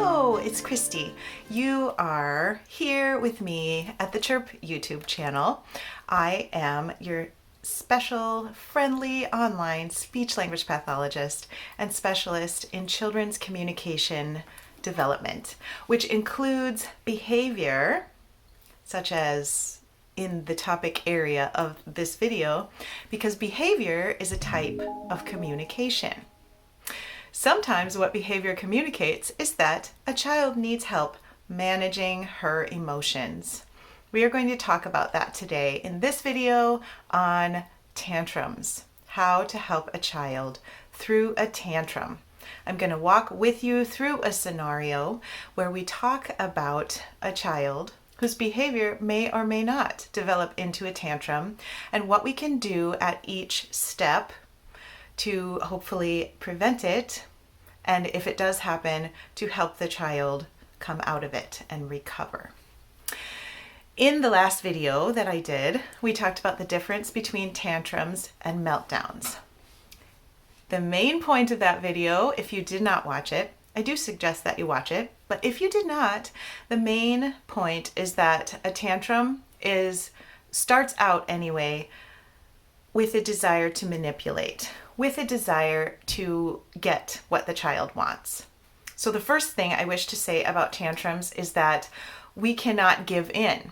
Hello, it's Christy. You are here with me at the Chirp YouTube channel. I am your special, friendly online speech language pathologist and specialist in children's communication development, which includes behavior, such as in the topic area of this video, because behavior is a type of communication. Sometimes what behavior communicates is that a child needs help managing her emotions. We are going to talk about that today in this video on tantrums, how to help a child through a tantrum. I'm going to walk with you through a scenario where we talk about a child whose behavior may or may not develop into a tantrum and what we can do at each step to hopefully prevent it, and if it does happen, to help the child come out of it and recover. In the last video that I did, we talked about the difference between tantrums and meltdowns. The main point of that video, if you did not watch it, I do suggest that you watch it, but if you did not, the main point is that a tantrum starts out anyway with a desire to manipulate, with a desire to get what the child wants. So the first thing I wish to say about tantrums is that we cannot give in,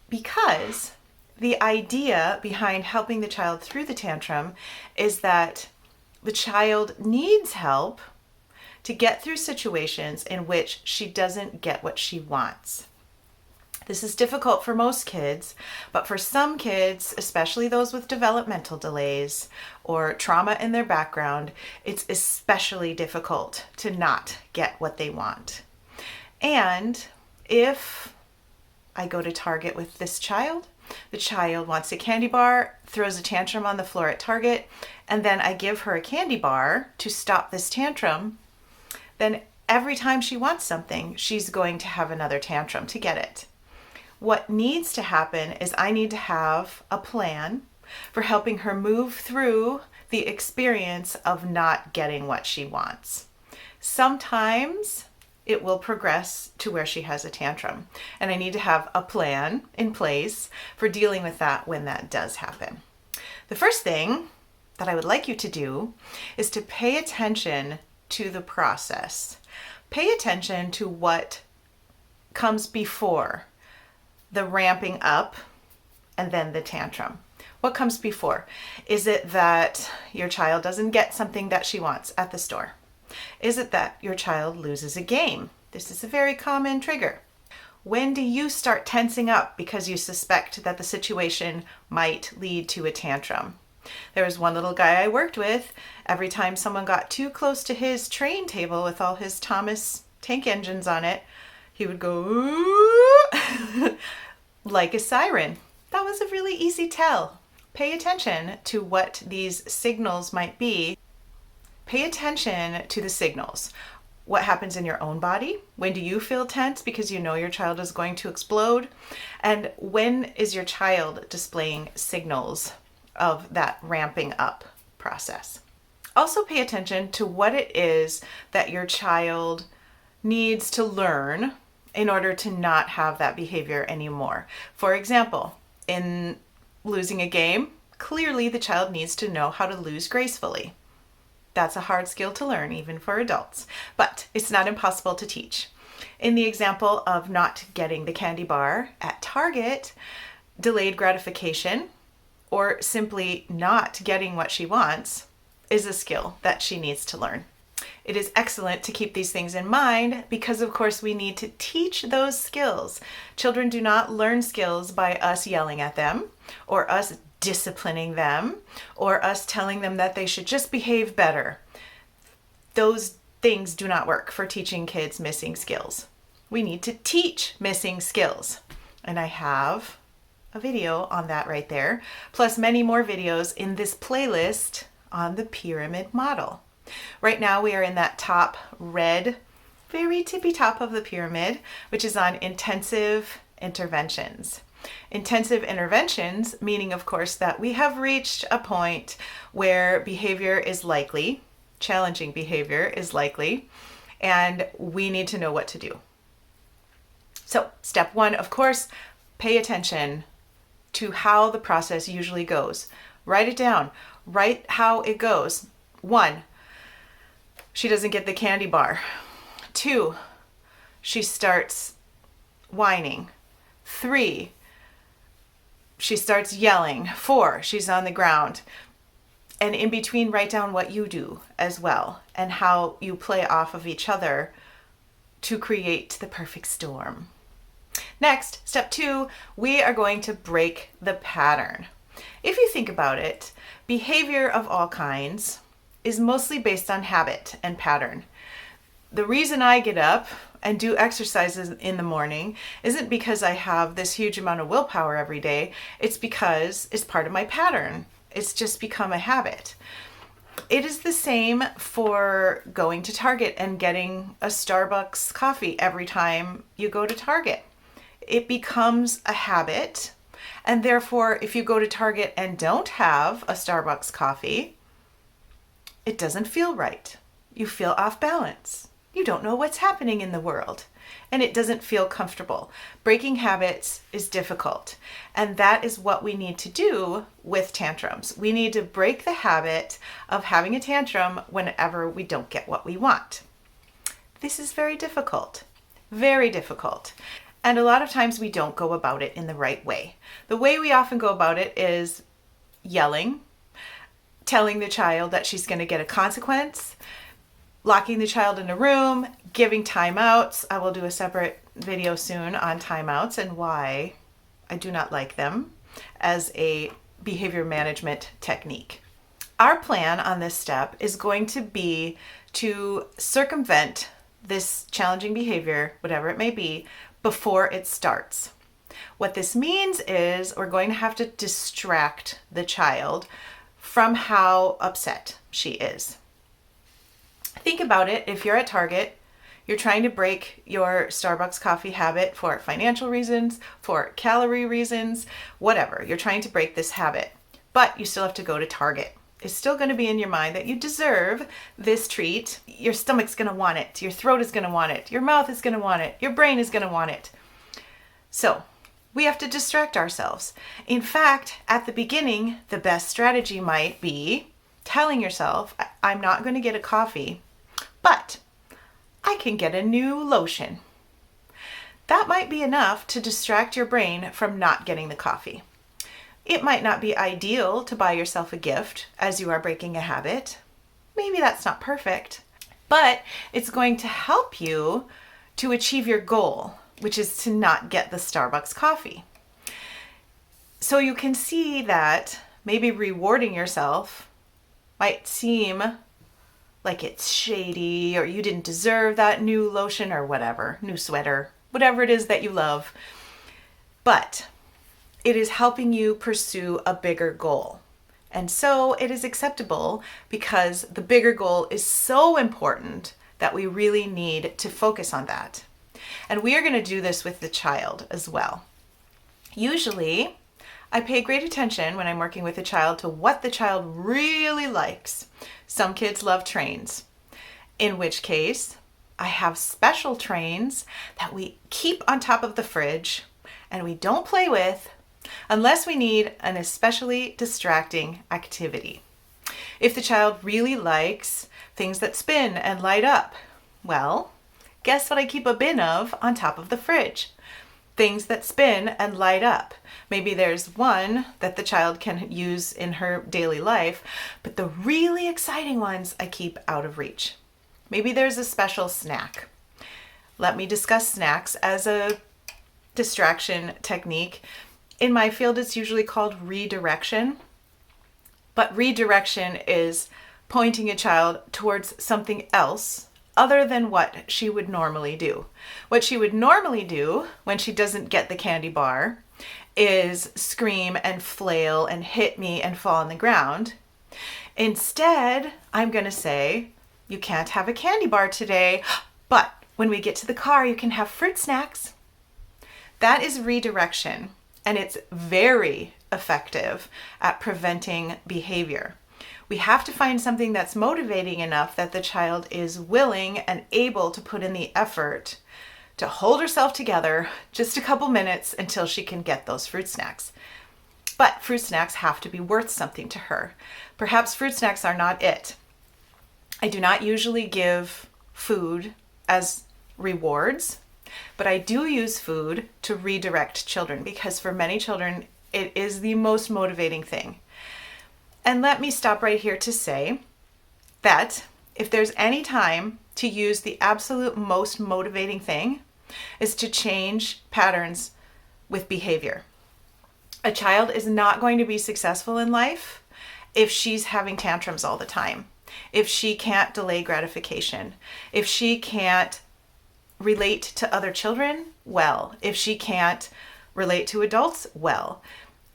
because the idea behind helping the child through the tantrum is that the child needs help to get through situations in which she doesn't get what she wants. This is difficult for most kids, but for some kids, especially those with developmental delays or trauma in their background, it's especially difficult to not get what they want. And if I go to Target with this child, the child wants a candy bar, throws a tantrum on the floor at Target, and then I give her a candy bar to stop this tantrum, then every time she wants something, she's going to have another tantrum to get it. What needs to happen is I need to have a plan for helping her move through the experience of not getting what she wants. Sometimes it will progress to where she has a tantrum, and I need to have a plan in place for dealing with that when that does happen. The first thing that I would like you to do is to pay attention to the process. Pay attention to what comes before the ramping up and then the tantrum. What comes before? Is it that your child doesn't get something that she wants at the store? Is it that your child loses a game? This is a very common trigger. When do you start tensing up because you suspect that the situation might lead to a tantrum? There was one little guy I worked with. Every time someone got too close to his train table with all his Thomas tank engines on it, he would go, ooh, like a siren. That was a really easy tell. Pay attention to what these signals might be. Pay attention to the signals. What happens in your own body? When do you feel tense because you know your child is going to explode? And when is your child displaying signals of that ramping up process? Also pay attention to what it is that your child needs to learn in order to not have that behavior anymore. For example, in losing a game, clearly the child needs to know how to lose gracefully. That's a hard skill to learn, even for adults, but it's not impossible to teach. In the example of not getting the candy bar at Target, delayed gratification, or simply not getting what she wants, is a skill that she needs to learn. It is excellent to keep these things in mind because, of course, we need to teach those skills. Children do not learn skills by us yelling at them or us disciplining them or us telling them that they should just behave better. Those things do not work for teaching kids missing skills. We need to teach missing skills. And I have a video on that right there, plus many more videos in this playlist on the pyramid model. Right now we are in that top red, very tippy top of the pyramid, which is on intensive interventions. Intensive interventions, meaning of course that we have reached a point where behavior is likely, challenging behavior is likely, and we need to know what to do. So step one, of course, pay attention to how the process usually goes. Write it down. Write how it goes. 1, she doesn't get the candy bar. 2, she starts whining. 3, she starts yelling. 4, she's on the ground. And in between, write down what you do as well and how you play off of each other to create the perfect storm. Next, step 2, we are going to break the pattern. If you think about it, behavior of all kinds is mostly based on habit and pattern. The reason I get up and do exercises in the morning isn't because I have this huge amount of willpower every day. It's because it's part of my pattern. It's just become a habit. It is the same for going to Target and getting a Starbucks coffee every time you go to Target. It becomes a habit, and therefore, if you go to Target and don't have a Starbucks coffee, it doesn't feel right. You feel off balance. You don't know what's happening in the world, and it doesn't feel comfortable. Breaking habits is difficult, and that is what we need to do with tantrums. We need to break the habit of having a tantrum whenever we don't get what we want. This is very difficult, very difficult. And a lot of times we don't go about it in the right way. The way we often go about it is yelling, telling the child that she's going to get a consequence, locking the child in a room, giving timeouts. I will do a separate video soon on timeouts and why I do not like them as a behavior management technique. Our plan on this step is going to be to circumvent this challenging behavior, whatever it may be, before it starts. What this means is we're going to have to distract the child from how upset she is. Think about it. If you're at Target, you're trying to break your Starbucks coffee habit for financial reasons, for calorie reasons, whatever. You're trying to break this habit, but you still have to go to Target. It's still going to be in your mind that you deserve this treat. Your stomach's going to want it. Your throat is going to want it. Your mouth is going to want it. Your brain is going to want it. So we have to distract ourselves. In fact, at the beginning, the best strategy might be telling yourself, I'm not going to get a coffee, but I can get a new lotion. That might be enough to distract your brain from not getting the coffee. It might not be ideal to buy yourself a gift as you are breaking a habit. Maybe that's not perfect, but it's going to help you to achieve your goal, which is to not get the Starbucks coffee. So you can see that maybe rewarding yourself might seem like it's shady or you didn't deserve that new lotion or whatever, new sweater, whatever it is that you love. But it is helping you pursue a bigger goal. And so it is acceptable because the bigger goal is so important that we really need to focus on that. And we are going to do this with the child as well. Usually, I pay great attention when I'm working with a child to what the child really likes. Some kids love trains, in which case I have special trains that we keep on top of the fridge and we don't play with unless we need an especially distracting activity. If the child really likes things that spin and light up, well, guess what I keep a bin of on top of the fridge? Things that spin and light up. Maybe there's one that the child can use in her daily life, but the really exciting ones I keep out of reach. Maybe there's a special snack. Let me discuss snacks as a distraction technique. In my field, it's usually called redirection, but redirection is pointing a child towards something else other than what she would normally do. What she would normally do when she doesn't get the candy bar is scream and flail and hit me and fall on the ground. Instead, I'm going to say, you can't have a candy bar today, but when we get to the car, you can have fruit snacks. That is redirection, and it's very effective at preventing behavior. We have to find something that's motivating enough that the child is willing and able to put in the effort to hold herself together just a couple minutes until she can get those fruit snacks. But fruit snacks have to be worth something to her. Perhaps fruit snacks are not it. I do not usually give food as rewards, but I do use food to redirect children because for many children, it is the most motivating thing. And let me stop right here to say that if there's any time to use the absolute most motivating thing is to change patterns with behavior. A child is not going to be successful in life if she's having tantrums all the time, if she can't delay gratification, if she can't relate to other children well, if she can't relate to adults well.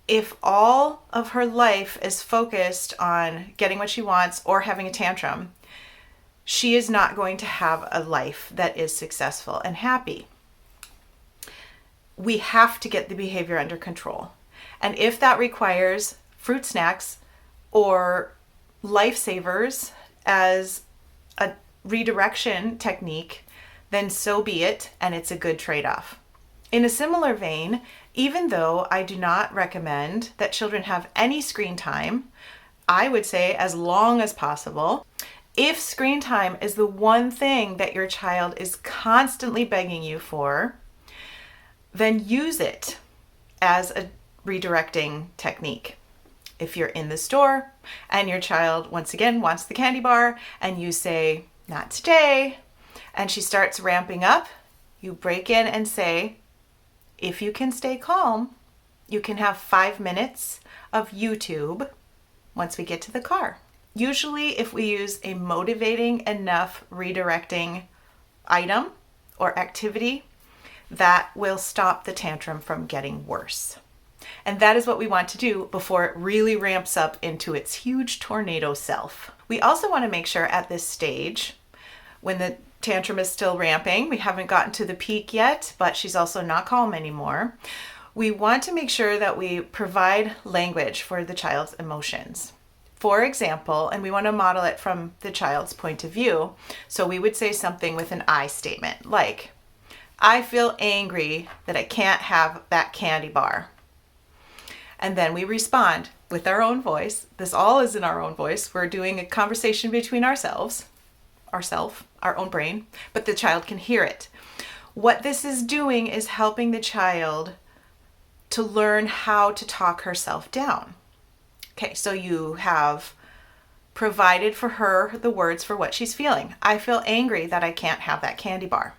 If all of her life is focused on getting what she wants or having a tantrum, she is not going to have a life that is successful and happy. We have to get the behavior under control. And if that requires fruit snacks or lifesavers as a redirection technique, then so be it, and it's a good trade-off. In a similar vein, even though I do not recommend that children have any screen time, I would say as long as possible. If screen time is the one thing that your child is constantly begging you for, then use it as a redirecting technique. If you're in the store and your child once again wants the candy bar and you say, "Not today," and she starts ramping up, you break in and say, "If you can stay calm, you can have 5 minutes of YouTube once we get to the car." Usually, if we use a motivating enough redirecting item or activity, that will stop the tantrum from getting worse. And that is what we want to do before it really ramps up into its huge tornado self. We also want to make sure at this stage, when the tantrum is still ramping, we haven't gotten to the peak yet, but she's also not calm anymore. We want to make sure that we provide language for the child's emotions. For example, and we want to model it from the child's point of view, so we would say something with an I statement, like, "I feel angry that I can't have that candy bar." And then we respond with our own voice. This all is in our own voice. We're doing a conversation between ourselves, our own brain, but the child can hear it. What this is doing is helping the child to learn how to talk herself down. Okay, so you have provided for her the words for what she's feeling. "I feel angry that I can't have that candy bar."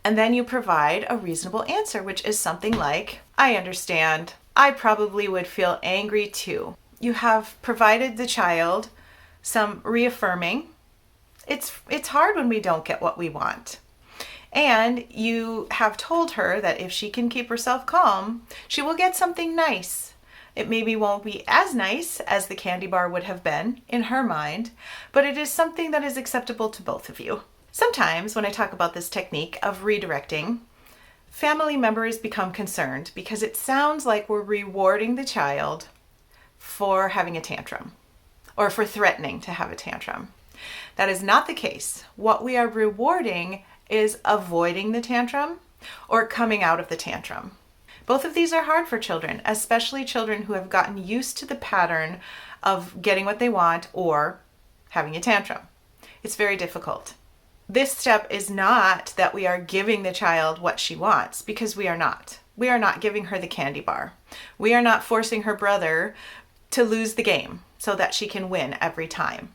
And then you provide a reasonable answer, which is something like, "I understand. I probably would feel angry too." You have provided the child some reaffirming. It's hard when we don't get what we want. And you have told her that if she can keep herself calm, she will get something nice. It maybe won't be as nice as the candy bar would have been in her mind, but it is something that is acceptable to both of you. Sometimes when I talk about this technique of redirecting, family members become concerned because it sounds like we're rewarding the child for having a tantrum or for threatening to have a tantrum. That is not the case. What we are rewarding is avoiding the tantrum or coming out of the tantrum. Both of these are hard for children, especially children who have gotten used to the pattern of getting what they want or having a tantrum. It's very difficult. This step is not that we are giving the child what she wants, because we are not. We are not giving her the candy bar. We are not forcing her brother to lose the game so that she can win every time.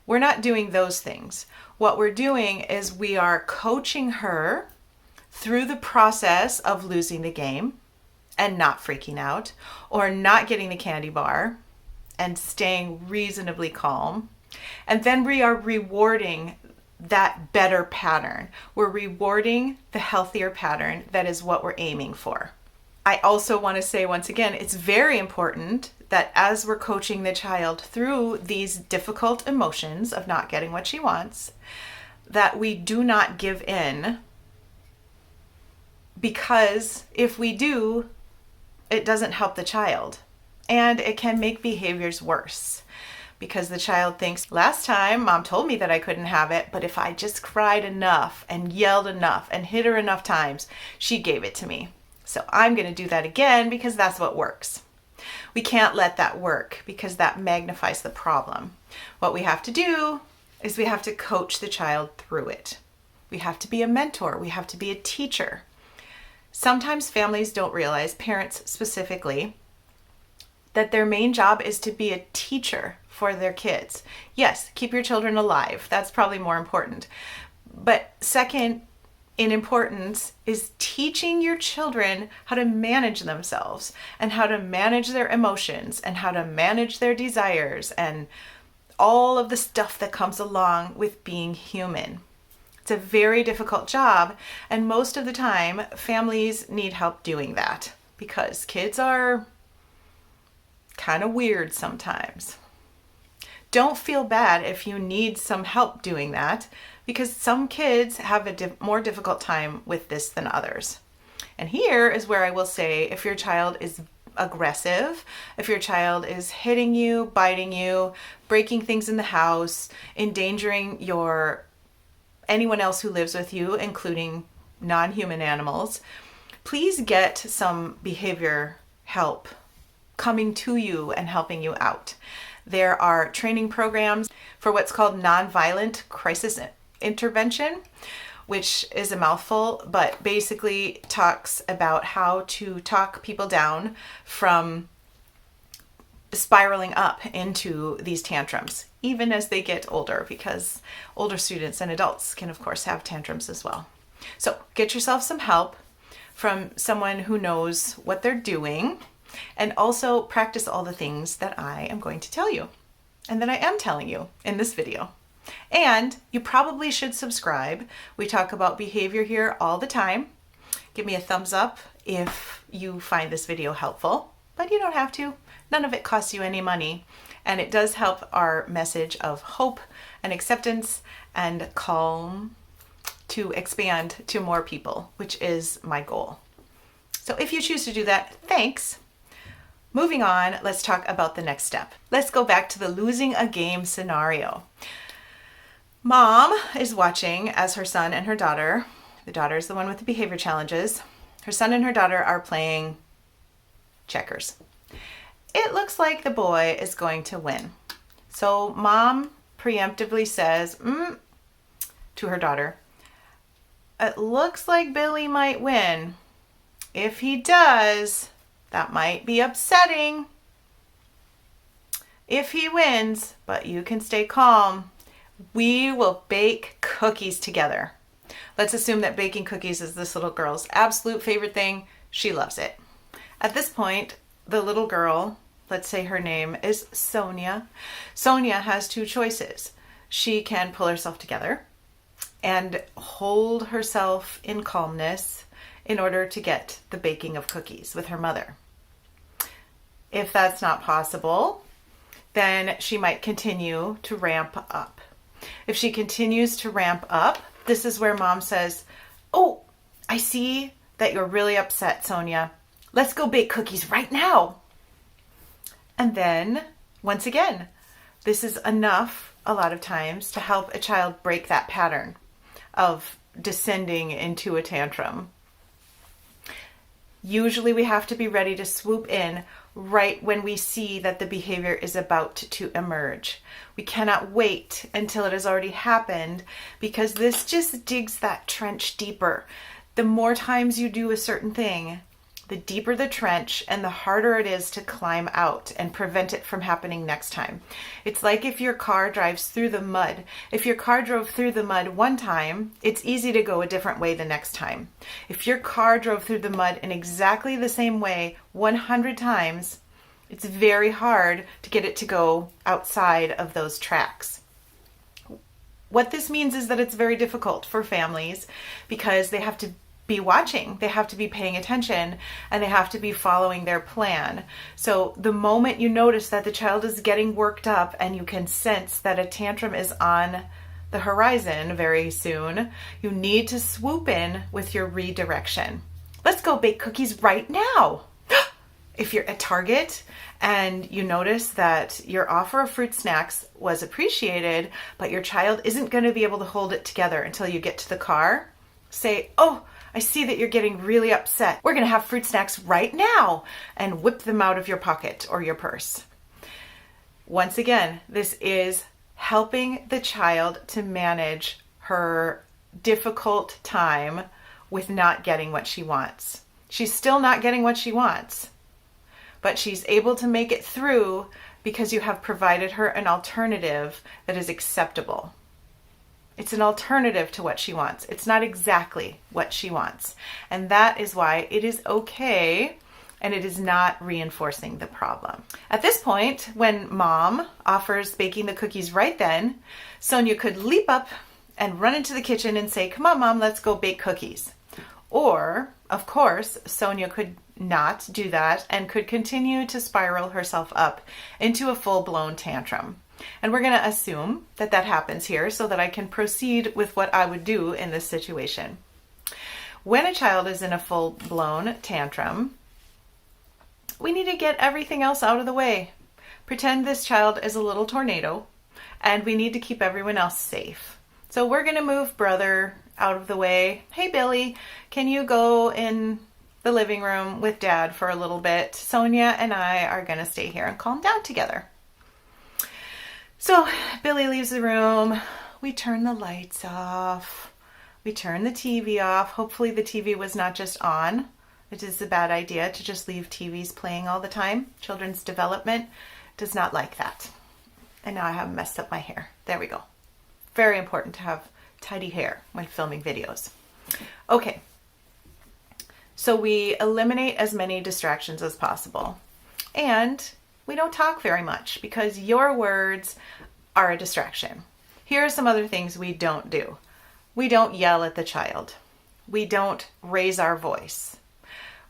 We're not doing those things. What we're doing is we are coaching her through the process of losing the game and not freaking out, or not getting the candy bar and staying reasonably calm. And then we are rewarding that better pattern. We're rewarding the healthier pattern. That is what we're aiming for. I also want to say once again, it's very important that as we're coaching the child through these difficult emotions of not getting what she wants, that we do not give in, because if we do, it doesn't help the child and it can make behaviors worse because the child thinks, last time mom told me that I couldn't have it, but if I just cried enough and yelled enough and hit her enough times, she gave it to me. So I'm going to do that again because that's what works. We can't let that work because that magnifies the problem. What we have to do is we have to coach the child through it. We have to be a mentor. We have to be a teacher. Sometimes families don't realize, parents specifically, that their main job is to be a teacher for their kids. Yes, keep your children alive. That's probably more important. But second in importance is teaching your children how to manage themselves and how to manage their emotions and how to manage their desires and all of the stuff that comes along with being human. It's a very difficult job, and most of the time families need help doing that because kids are kind of weird sometimes. Don't feel bad if you need some help doing that because some kids have a more difficult time with this than others. And here is where I will say, if your child is aggressive, if your child is hitting you, biting you, breaking things in the house, endangering anyone else who lives with you, including non-human animals, please get some behavior help coming to you and helping you out. There are training programs for what's called nonviolent crisis intervention, which is a mouthful, but basically talks about how to talk people down from spiraling up into these tantrums, even as they get older, because older students and adults can, of course, have tantrums as well. So get yourself some help from someone who knows what they're doing, and also practice all the things that I am going to tell you and that I am telling you in this video. And you probably should subscribe. We talk about behavior here all the time. Give me a thumbs up if you find this video helpful, but you don't have to. None of it costs you any money, and it does help our message of hope and acceptance and calm to expand to more people, which is my goal. So if you choose to do that, thanks. Moving on, let's talk about the next step. Let's go back to the losing a game scenario. Mom is watching as her son and her daughter, the daughter is the one with the behavior challenges, her son and her daughter are playing checkers. It looks like the boy is going to win. So mom preemptively says to her daughter, it looks like Billy might win. If he does, that might be upsetting. If he wins, but you can stay calm, we will bake cookies together. Let's assume that baking cookies is this little girl's absolute favorite thing. She loves it. At this point, the little girl, let's say her name is Sonia. Sonia has two choices. She can pull herself together and hold herself in calmness in order to get the baking of cookies with her mother. If that's not possible, then she might continue to ramp up. If she continues to ramp up, this is where mom says, oh, I see that you're really upset, Sonia. Let's go bake cookies right now. And then, once again, this is enough a lot of times to help a child break that pattern of descending into a tantrum. Usually we have to be ready to swoop in right when we see that the behavior is about to emerge. We cannot wait until it has already happened because this just digs that trench deeper. The more times you do a certain thing, the deeper the trench and the harder it is to climb out and prevent it from happening next time. It's like if your car drives through the mud. If your car drove through the mud one time, it's easy to go a different way the next time. If your car drove through the mud in exactly the same way 100 times, it's very hard to get it to go outside of those tracks. What this means is that it's very difficult for families because they have to be watching, they have to be paying attention, and they have to be following their plan. So the moment you notice that the child is getting worked up and you can sense that a tantrum is on the horizon very soon, you need to swoop in with your redirection. Let's go bake cookies right now. If you're at Target and you notice that your offer of fruit snacks was appreciated, but your child isn't going to be able to hold it together until you get to the car, say, "Oh, I see that you're getting really upset. We're going to have fruit snacks right now," and whip them out of your pocket or your purse. Once again, this is helping the child to manage her difficult time with not getting what she wants. She's still not getting what she wants, but she's able to make it through because you have provided her an alternative that is acceptable. It's an alternative to what she wants. It's not exactly what she wants. And that is why it is okay, and it is not reinforcing the problem. At this point, when mom offers baking the cookies right then, Sonia could leap up and run into the kitchen and say, "Come on, Mom, let's go bake cookies." Or, of course, Sonia could not do that and could continue to spiral herself up into a full-blown tantrum. And we're going to assume that that happens here so that I can proceed with what I would do in this situation. When a child is in a full-blown tantrum, we need to get everything else out of the way. Pretend this child is a little tornado, and we need to keep everyone else safe. So we're going to move brother out of the way. "Hey, Billy, can you go in the living room with Dad for a little bit? Sonia and I are going to stay here and calm down together." So Billy leaves the room. We turn the lights off. We turn the TV off. Hopefully the TV was not just on. It is a bad idea to just leave TVs playing all the time. Children's development does not like that. And now I have messed up my hair. There we go. Very important to have tidy hair when filming videos. Okay. So we eliminate as many distractions as possible. And we don't talk very much because your words are a distraction. Here are some other things we don't do. We don't yell at the child. We don't raise our voice.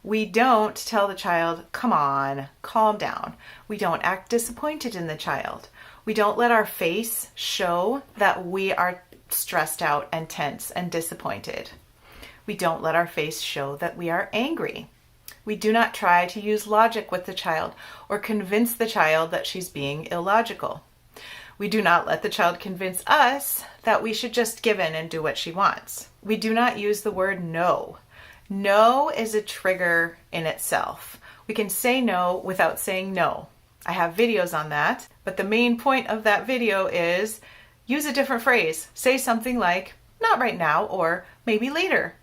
We don't tell the child, "Come on, calm down." We don't act disappointed in the child. We don't let our face show that we are stressed out and tense and disappointed. We don't let our face show that we are angry. We do not try to use logic with the child or convince the child that she's being illogical. We do not let the child convince us that we should just give in and do what she wants. We do not use the word no. No is a trigger in itself. We can say no without saying no. I have videos on that, but the main point of that video is use a different phrase. Say something like, "Not right now," or "Maybe later."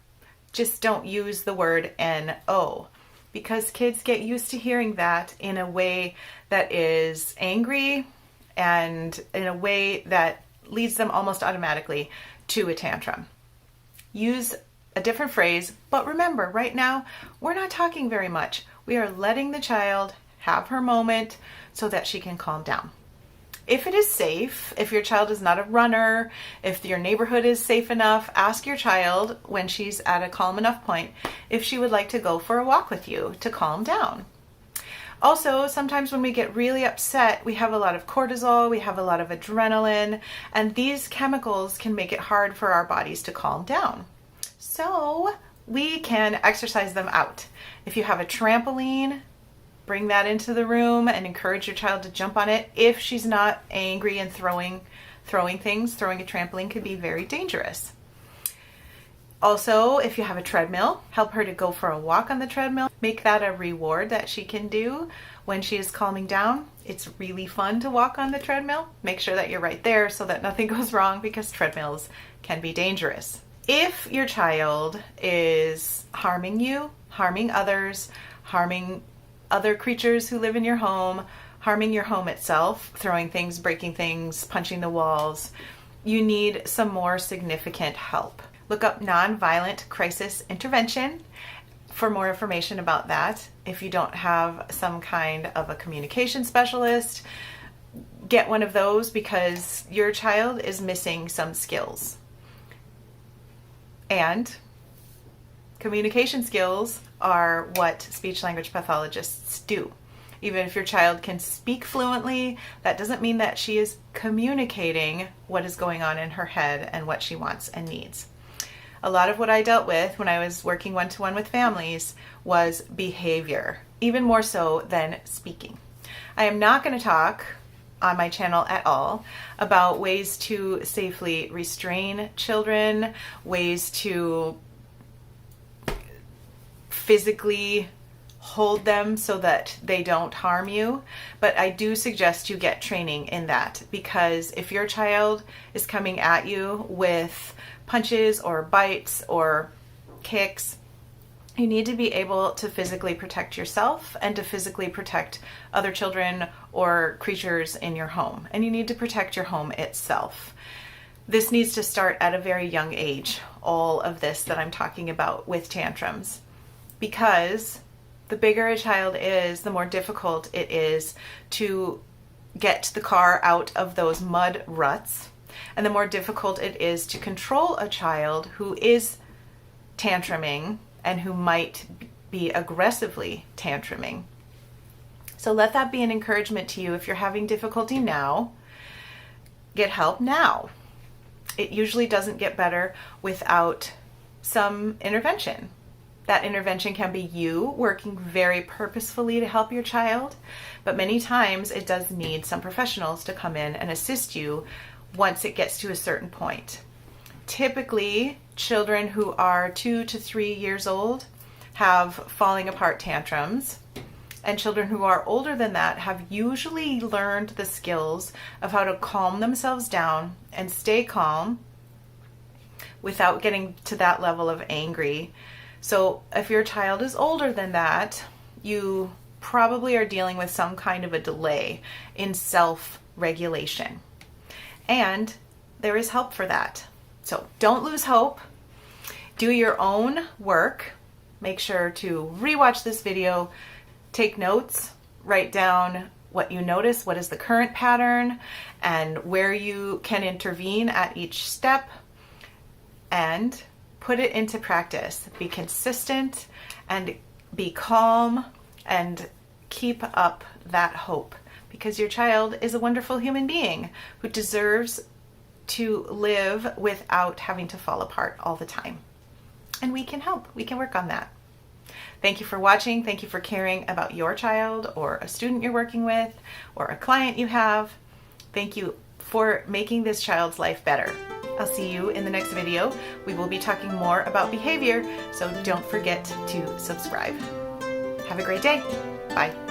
Just don't use the word no, because kids get used to hearing that in a way that is angry and in a way that leads them almost automatically to a tantrum. Use a different phrase, but remember, right now, we're not talking very much. We are letting the child have her moment so that she can calm down. If it is safe, if your child is not a runner, if your neighborhood is safe enough, ask your child when she's at a calm enough point if she would like to go for a walk with you to calm down. Also, sometimes when we get really upset, we have a lot of cortisol, we have a lot of adrenaline, and these chemicals can make it hard for our bodies to calm down. So we can exercise them out. If you have a trampoline, bring that into the room and encourage your child to jump on it. If she's not angry and throwing things, throwing a trampoline could be very dangerous. Also, if you have a treadmill, help her to go for a walk on the treadmill. Make that a reward that she can do when she is calming down. It's really fun to walk on the treadmill. Make sure that you're right there so that nothing goes wrong, because treadmills can be dangerous. If your child is harming you, harming others, harming other creatures who live in your home, harming your home itself, throwing things, breaking things, punching the walls, you need some more significant help. Look up nonviolent crisis intervention for more information about that. If you don't have some kind of a communication specialist, get one of those, because your child is missing some skills. And communication skills are what speech language pathologists do. Even if your child can speak fluently, that doesn't mean that she is communicating what is going on in her head and what she wants and needs. A lot of what I dealt with when I was working one-to-one with families was behavior, even more so than speaking. I am not going to talk on my channel at all about ways to safely restrain children, ways to physically hold them so that they don't harm you, but I do suggest you get training in that, because if your child is coming at you with punches or bites or kicks, you need to be able to physically protect yourself and to physically protect other children or creatures in your home. And you need to protect your home itself. This needs to start at a very young age, all of this that I'm talking about with tantrums, because the bigger a child is, the more difficult it is to get the car out of those mud ruts, and the more difficult it is to control a child who is tantruming and who might be aggressively tantruming. So let that be an encouragement to you. If you're having difficulty now, get help now. It usually doesn't get better without some intervention. That intervention can be you working very purposefully to help your child, but many times it does need some professionals to come in and assist you once it gets to a certain point. Typically, children who are 2 to 3 years old have falling apart tantrums, and children who are older than that have usually learned the skills of how to calm themselves down and stay calm without getting to that level of angry. So if your child is older than that, you probably are dealing with some kind of a delay in self-regulation. And there is help for that. So don't lose hope. Do your own work. Make sure to rewatch this video, take notes, write down what you notice, what is the current pattern, and where you can intervene at each step, and put it into practice. Be consistent and be calm and keep up that hope, because your child is a wonderful human being who deserves to live without having to fall apart all the time. And we can help. We can work on that. Thank you for watching. Thank you for caring about your child or a student you're working with or a client you have. Thank you for making this child's life better. I'll see you in the next video. We will be talking more about behavior, so don't forget to subscribe. Have a great day. Bye.